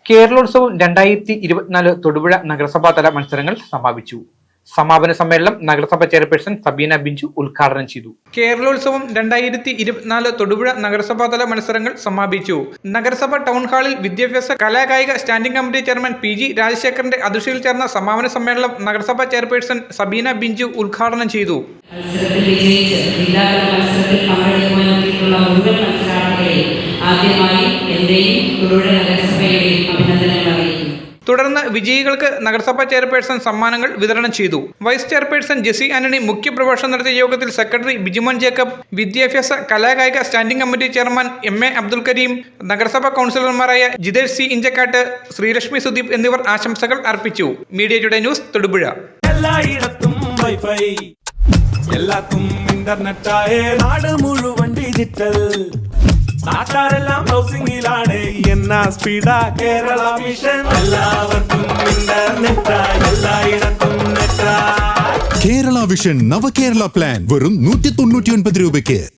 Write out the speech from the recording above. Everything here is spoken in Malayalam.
കേരളോത്സവം 2024 തൊടുപുഴ നഗരസഭാതല മത്സരങ്ങൾ സമാപിച്ചു. സമാപന സമ്മേളനം നഗരസഭ ചെയർപേഴ്സൺ സബീന ബിഞ്ചു ഉദ്ഘാടനം ചെയ്തു. കേരളോത്സവം 2024 തൊടുപുഴ നഗരസഭാതല മത്സരങ്ങൾ സമാപിച്ചു. നഗരസഭ ടൗൺ ഹാളിൽ വിദ്യാഭ്യാസ കലാകായിക സ്റ്റാൻഡിംഗ് കമ്മിറ്റി ചെയർമാൻ PG രാജശേഖരന്റെ അധ്യക്ഷതയിൽ ചേർന്ന സമാപന സമ്മേളനം നഗരസഭ ചെയർപേഴ്സൺ സബീന ബിഞ്ചു ഉദ്ഘാടനം ചെയ്തു. തുടർന്ന് വിജയികൾക്ക് നഗരസഭാ ചെയർപേഴ്സൺ സമ്മാനങ്ങൾ വിതരണം ചെയ്തു. വൈസ് ചെയർപേഴ്സൺ ജെസി ആന്റണി മുഖ്യപ്രഭാഷണം നടത്തിയ യോഗത്തിൽ സെക്രട്ടറി ബിജുമോൻ ജേക്കബ്, വിദ്യാഭ്യാസ കലാകായിക standing committee chairman MA Abdul Kareem, നഗരസഭാ കൗൺസിലർമാരായ ജിതേഷ് C ഇഞ്ചക്കാട്ട്, ശ്രീലക്ഷ്മി സുദീപ് എന്നിവർ ആശംസകൾ അർപ്പിച്ചു. Media today news Thodupuzha. നാട് മുഴുവൻ ഡിജിറ്റൽ, നാട്ടാരെല്ലാം ബ്രൗസിംഗിലാണ്. എന്നാ സ്പീഡാ കേരള വിഷൻ, എല്ലാവർക്കും ഇന്റർനെറ്റ്, എല്ലായിടത്തും നെറ്റ്. കേരള വിഷൻ നവകേരള പ്ലാൻ വെറും 199 രൂപയ്ക്ക്.